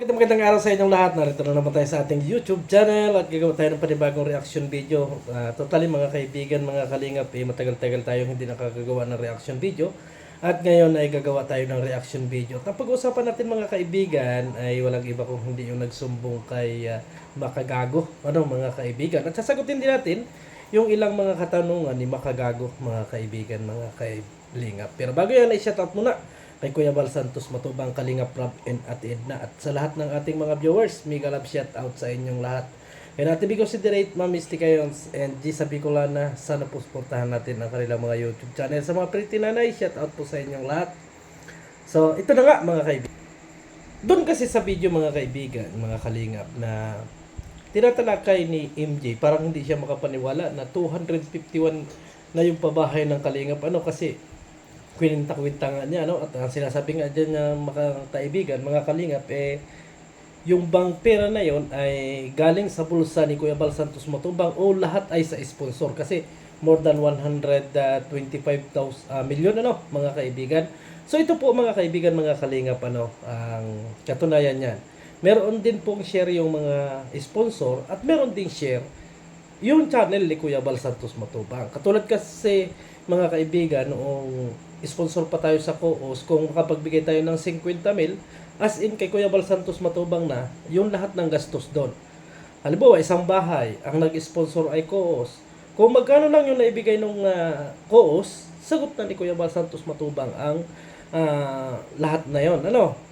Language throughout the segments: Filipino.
Magandang araw sa inyong lahat. Narito na naman tayo sa ating YouTube channel at gagawa tayo ng panibagong reaction video. Totally mga kaibigan, mga kalingap, matagal-tagal tayo hindi nakakagawa ng reaction video. At ngayon ay gagawa tayo ng reaction video. At ang pag-uusapan natin mga kaibigan ay walang iba kung hindi yung nagsumbong kay Makagago. Mga kaibigan. At sasagutin din natin yung ilang mga katanungan ni Makagago, mga kaibigan, mga kailingap. Pero bago yan ay shoutout muna kay Kuya Bal Santos Matubang, Kalingap Rob, and Ate Edna, at sa lahat ng ating mga viewers, mega love shout out sa inyong lahat. Kaya natin considerate, Ma'am Misty Kayons and G sa Bicolana, sana po supportahan natin ang kanilang mga YouTube channel. Sa mga pretty nanay, shout out po sa inyong lahat. So, ito na nga mga kaibigan. Doon kasi sa video mga kaibigan, mga kalingap, na tinatalakay ni MJ, parang hindi siya makapaniwala na 251 na yung pabahay ng kalingap. Kasi kwinta-kwinta nga niya, at ang sinasabi nga dyan ng mga kaibigan, mga kalingap, yung bang pera na yon ay galing sa bulsa ni Kuya Bal Santos Matubang o lahat ay sa sponsor, kasi more than 125,000 million, mga kaibigan. So ito po mga kaibigan, mga kalingap, ang katunayan niyan. Meron din pong share yung mga sponsor at meron ding share yung channel ni Kuya Bal Santos Matubang. Katulad kasi mga kaibigan, noong sponsor pa tayo sa Coos, kung makapagbigay tayo ng 50 mil, as in kay Kuya Bal Santos Matubang na, yung lahat ng gastos doon. Halimbawa, isang bahay, ang nag-sponsor ay Coos. Kung magkano lang yung naibigay ng Coos, sagot na ni Kuya Bal Santos Matubang ang lahat na yon.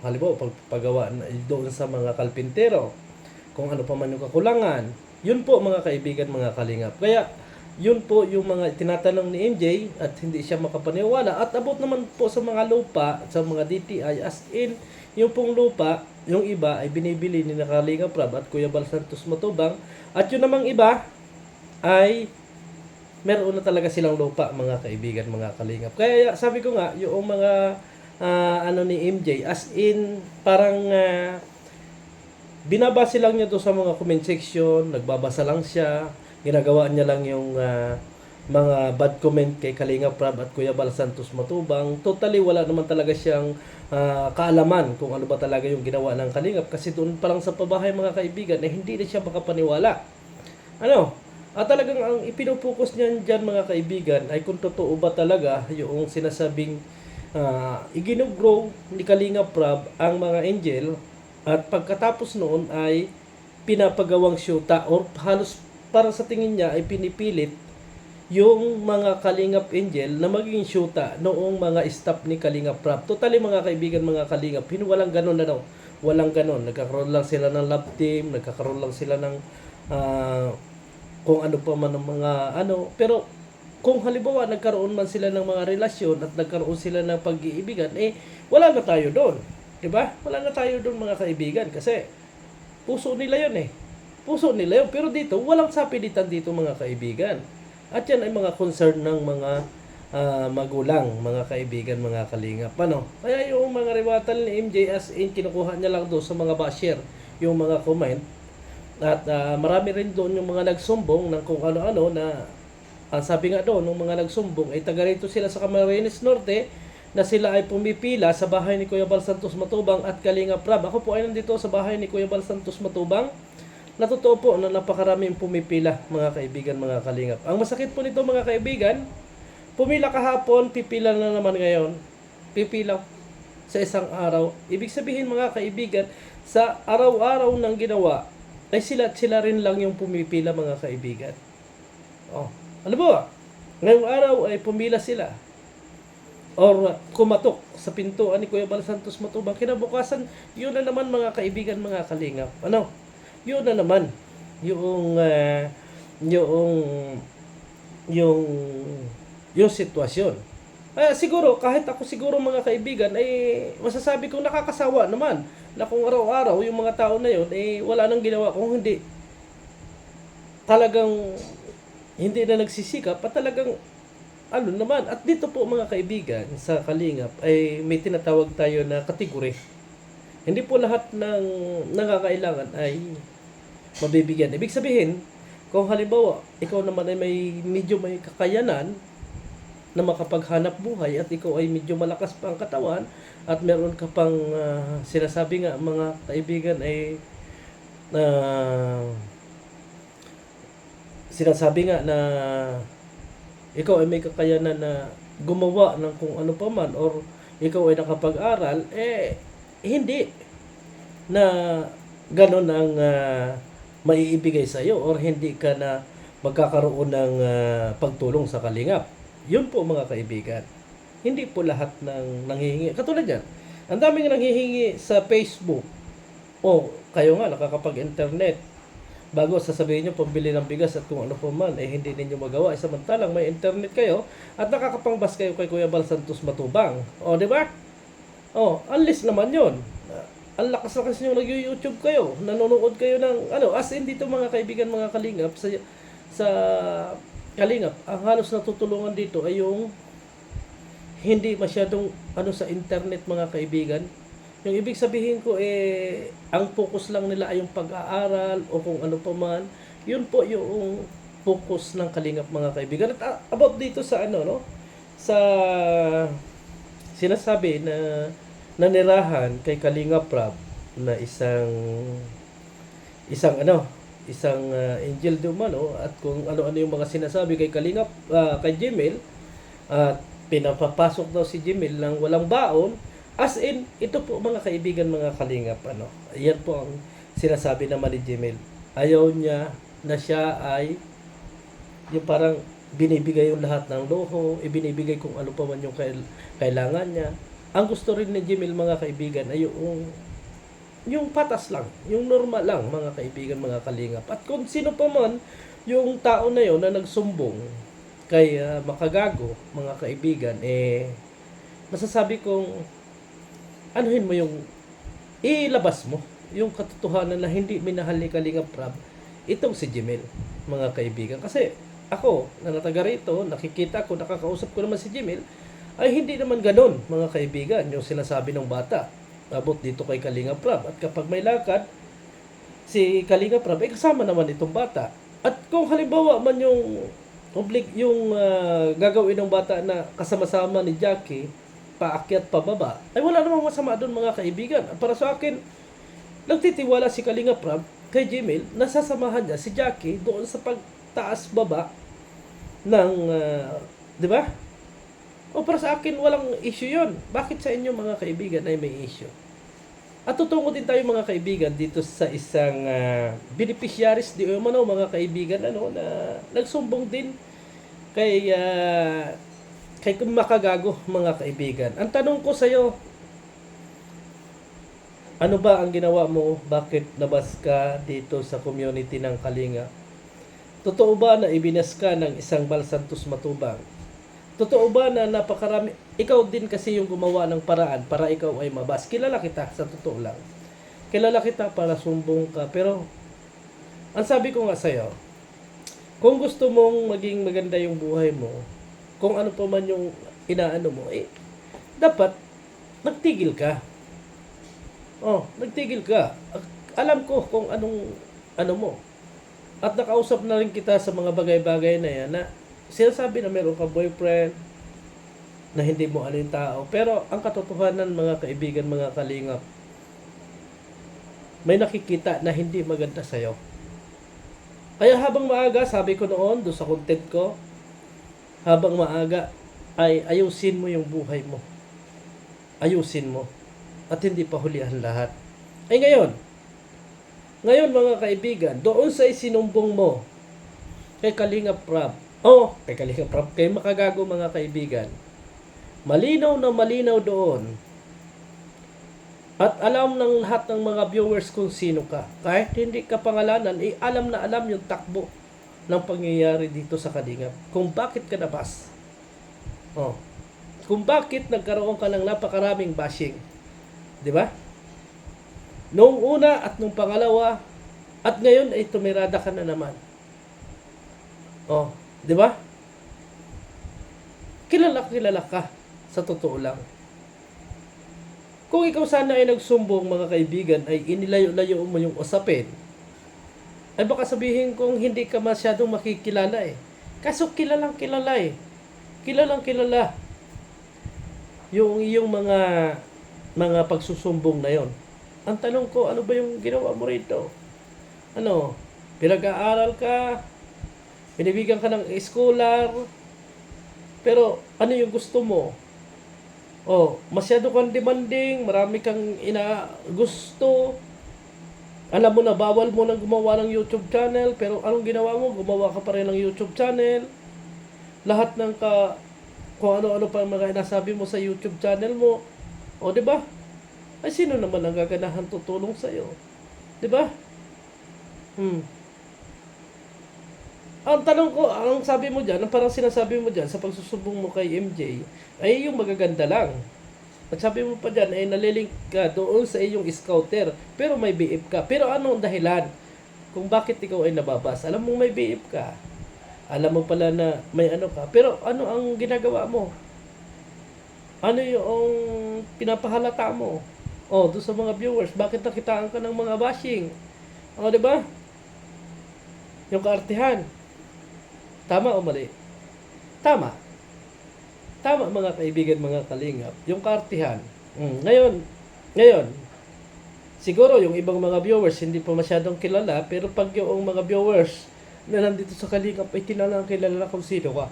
Halimbawa, pagpagawa doon sa mga kalpintero, kung ano pa man yung kakulangan, yun po mga kaibigan, mga kalingap. Kaya yun po yung mga tinatanong ni MJ at hindi siya makapaniwala. At abot naman po sa mga lupa, sa mga DTI, as in, yung pong lupa, yung iba ay binibili ni Kalingap Rob at Kuya Bal Santos Matubang. At yun namang iba ay meron na talaga silang lupa, mga kaibigan, mga kalingap. Kaya sabi ko nga, yung mga ni MJ, as in, parang binabase lang niya doon sa mga comment section, nagbabasa lang siya, ginagawa niya lang yung mga bad comment kay Kalingap Rob at Kuya Bal Santos Matubang. Totally wala naman talaga siyang kaalaman kung ano ba talaga yung ginawa ng Kalingap, kasi doon pa lang sa pabahay mga kaibigan hindi na siya makapaniwala. At talagang ang ipinupokus niyan dyan mga kaibigan ay kung totoo ba talaga yung sinasabing iginugrow ni Kalingap Rob ang mga angel, at pagkatapos noon ay pinapagawang syuta, or halos para sa tingin niya ay pinipilit yung mga Kalingap Angel na maging syuta noong mga staff ni Kalingap Rob. Totally mga kaibigan, mga kalingap, walang ganun walang ganun. Nagkakaroon lang sila ng love team, nagkakaroon lang sila ng kung ano pa man ng mga pero kung halimbawa nagkaroon man sila ng mga relasyon at nagkaroon sila ng pag-iibigan, wala na tayo doon. Diba? Wala na tayo doon mga kaibigan, kasi puso nila yun puso nila yun. Pero dito, walang sapilitan dito mga kaibigan. At yan ay mga concern ng mga magulang, mga kaibigan, mga kalingap. Kaya yung mga rewatal ni MJ, as in, kinukuha niya lang doon sa mga basher, yung mga comment. At marami rin doon yung mga nagsumbong ng kung ano-ano na, sabi nga doon, ng mga nagsumbong, ay taga rito sila sa Camarines Norte, na sila ay pumipila sa bahay ni Kuya Bal Santos Matubang at Kalingap Rob. Ako po ay nandito sa bahay ni Kuya Bal Santos Matubang. Natotoo po na napakaraming pumipila, mga kaibigan, mga kalingap. Ang masakit po nito mga kaibigan, pumila kahapon, pipila na naman ngayon. Pipila sa isang araw. Ibig sabihin mga kaibigan, sa araw-araw ng ginawa, ay sila rin lang yung pumipila, mga kaibigan. Ano ba? Ngayong araw ay pumila sila. Or kumatok sa pintuan ni Kuya Bal Santos Matubang. Kinabukasan, yun na naman mga kaibigan, mga kalingap. Yun na naman yung sitwasyon. Siguro kahit ako siguro mga kaibigan ay masasabi kong nakakasawa naman na kung araw-araw yung mga tao na yun wala nang ginawa, kung hindi talagang hindi na nagsisikap at talagang naman. At dito po mga kaibigan sa Kalingap ay may tinatawag tayo na kategori. Hindi po lahat ng nangangailangan ay mabibigyan. Ibig sabihin, kung halimbawa, ikaw naman ay medyo may kakayanan, na makapaghanap buhay at ikaw ay medyo malakas pa ang katawan at meron ka pang sinasabi nga mga kaibigan ay sinasabi nga na ikaw ay may kakayanan na gumawa ng kung ano pa man or ikaw ay nakapag-aral, hindi na ganon ang maiibigay sa iyo or hindi ka na magkakaroon ng pagtulong sa kalingap. Yun po mga kaibigan. Hindi po lahat ng nanghihingi. Katulad yan, ang daming nanghihingi sa Facebook. Kayo nga nakakapag-internet. Bago sasabihin nyo pambili ng bigas at kung ano po man, hindi ninyo magawa. Samantalang may internet kayo at nakakapangbas kayo kay Kuya Bal Santos Matubang. Di ba? Unless naman yun. Ang lakas-lakas nyo nag-YouTube kayo. Nanonood kayo ng, as in dito mga kaibigan, mga kalingap, sa kalingap, ang halos natutulungan dito ay yung hindi masyadong sa internet mga kaibigan. Yung ibig sabihin ko ang focus lang nila ay yung pag-aaral o kung ano pa man. Yun po yung focus ng kalingap mga kaibigan. At about dito sa sa sinasabi na nanirahan kay Kalingap Rab na isang angel di umano at kung ano-ano yung mga sinasabi kay Kalingap kay Jemel at pinapapasok daw si Jemel ng walang baon. As in, ito po mga kaibigan, mga kalingap, ayan po ang sinasabi naman ni Jemel. Ayaw niya na siya ay yung parang binibigay yung lahat ng luho, ibinibigay kung ano pa man yung kailangan niya. Ang gusto rin ni Jemel mga kaibigan ay yung patas lang, yung normal lang mga kaibigan, mga kalingap. At kung sino pa man yung tao na yon na nagsumbong kay Makagago, mga kaibigan, masasabi kong anuhin mo ilabas mo yung katotohanan na hindi minahal ni Kalingap Rab itong si Jemel, mga kaibigan. Kasi ako, na nataga rito, nakikita ko, nakakausap ko naman si Jemel, ay hindi naman ganon, mga kaibigan, yung sinasabi ng bata abot dito kay Kalingap Rab. At kapag may lakad, si Kalingap Rab, kasama naman itong bata. At kung halimbawa man yung gagawin ng bata na kasama-sama ni Jackie, paakyat pababa, ay wala namang masama doon mga kaibigan. Para sa akin, nagtitiwala si Kalingap Rab kay Jemel, nasasamahan niya si Jackie doon sa pagtaas baba ng, di ba? Para sa akin, walang issue yon. Bakit sa inyo mga kaibigan ay may issue? At tutungo din tayo mga kaibigan dito sa isang beneficiaries di umano mga kaibigan na nagsumbong din kay Makagago mga kaibigan. Ang tanong ko sa iyo, ano ba ang ginawa mo? Bakit nabas ka dito sa community ng Kalinga? Totoo ba na ibinas ka ng isang Bal Santos Matubang? Totoo ba na napakarami? Ikaw din kasi yung gumawa ng paraan para ikaw ay mabas. Kilala kita sa totoo lang. Kilala kita para sumbong ka. Pero, ang sabi ko nga sa'yo, kung gusto mong maging maganda yung buhay mo, kung ano pa man yung inaano mo, dapat nagtigil ka. Nagtigil ka. Alam ko kung anong mo. At nakausap na rin kita sa mga bagay-bagay na yan na sinasabi na meron ka boyfriend na hindi mo ano yung tao. Pero ang katotohanan mga kaibigan, mga kalingap, may nakikita na hindi maganda sa'yo. Kaya habang maaga, sabi ko noon, doon sa content ko, habang maaga, ay ayusin mo yung buhay mo. Ayusin mo. At hindi pa hulihan lahat. Ngayon mga kaibigan, doon sa isinumbong mo, kay Kalingap Rab, kay Makagago mga kaibigan, malinaw na malinaw doon. At alam ng lahat ng mga viewers kung sino ka. Kahit hindi ka pangalanan, alam na alam yung takbo ng pangyayari dito sa Kalingap. Kung bakit ka nabas. Kung bakit nagkaroon ka ng napakaraming bashing. Di ba? Noong una at noong pangalawa, at ngayon ay tumirada ka na naman. Di ba? Kilala ka sa totoo lang. Kung ikaw sana ay nagsumbong mga kaibigan ay inilayo-layo mo yung usapin, ay baka sabihin kong hindi ka masyadong makikilala Kaso kilalang kilala Kilalang kilala yung iyong mga pagsusumbong na yon. Ang tanong ko, ano ba yung ginawa mo rito? Ano, pinag-aaral ka, binibigyan ka ng scholar, pero ano yung gusto mo? Oh, masyado kang demanding, marami kang gusto. Alam mo na bawal mo nang gumawa ng YouTube channel, pero anong ginawa mo? Gumawa ka pa rin ng YouTube channel. Lahat ng kung ano-ano pa mga nasabi mo sa YouTube channel mo. O, di ba? Ay, sino naman ang gaganahan tutulong sa iyo? Di ba? Ang tanong ko, ang sabi mo diyan, ang parang sinasabi mo diyan sa pagsusumbong mo kay MJ, ay yung magaganda lang. At sabi mo pa diyan, ay nalilink ka doon sa iyong scouter, pero may BF ka. Pero ano ang dahilan kung bakit ikaw ay nababas? Alam mo may BF ka. Alam mo pala na may ano ka. Pero ano ang ginagawa mo? Ano yung pinapahalata mo? Oh, doon sa mga viewers, bakit nakitaan ka ng mga bashing? Oh, di ba? Yung kaartihan. Tama o mali? Tama. Tama mga kaibigan, mga kalingap. Yung kaartihan. Ngayon, siguro yung ibang mga viewers hindi pa masyadong kilala, pero pag yung mga viewers na nandito sa kalingap ay kilala kung sino ka.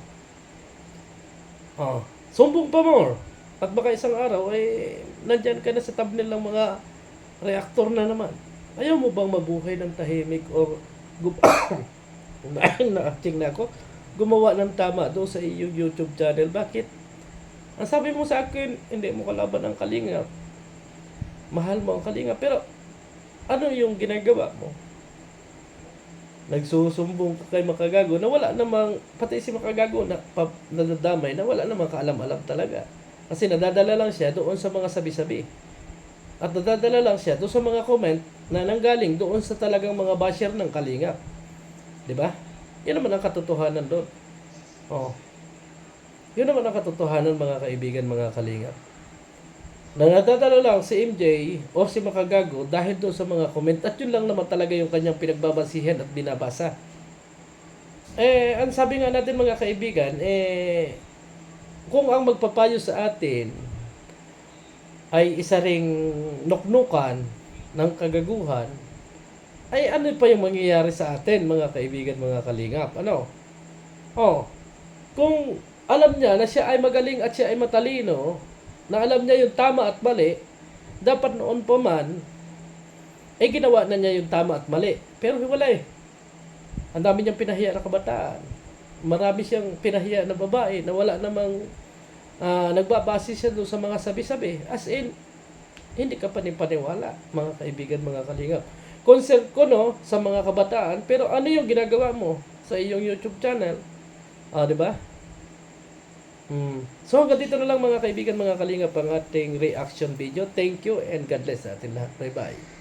Sumbong pa more. At baka isang araw ay nandyan ka na sa thumbnail ng mga reactor na naman. Ayaw mo bang mabuhay ng tahimik or na-acting na ako, gumawa ng tama doon sa iyong YouTube channel? Bakit? Ang sabi mo sa akin, hindi mo kalaban ang Kalingap. Mahal mo ang Kalingap. Pero, ano yung ginagawa mo? Nagsusumbong ka kay Makagago na wala namang, pati si Makagago na nadadamay na wala namang kaalam-alam talaga. Kasi nadadala lang siya doon sa mga sabi-sabi. At nadadala lang siya doon sa mga comment na nanggaling doon sa talagang mga basher ng Kalingap. Diba? Yan naman ang katotohanan doon. Yun naman ang katotohanan, mga kaibigan, mga Kalingap. Na nadadala lang si MJ o si Makagago dahil doon sa mga comment, at yun lang naman talaga yung kanyang pinagbabasihan at binabasa. Ang sabi nga natin, mga kaibigan, kung ang magpapayo sa atin ay isa ring nuknukan ng kagaguhan, ay ano pa yung mangyayari sa atin, mga kaibigan, mga Kalingap? Kung alam niya na siya ay magaling at siya ay matalino, na alam niya yung tama at mali, dapat noon pa man, ginawa na niya yung tama at mali. Pero hiwalay. Ang dami niyang pinahiya na kabataan. Marami siyang pinahiya na babae na wala namang nagbabase siya doon sa mga sabi-sabi. As in, hindi ka panipaniwala, mga kaibigan, mga Kalingap. Concern ko sa mga kabataan, pero ano yung ginagawa mo sa iyong YouTube channel? Di ba? So hanggang dito na lang, mga kaibigan, mga Kalingap, ang ating reaction video. Thank you and God bless sa atin lahat. Bye-bye.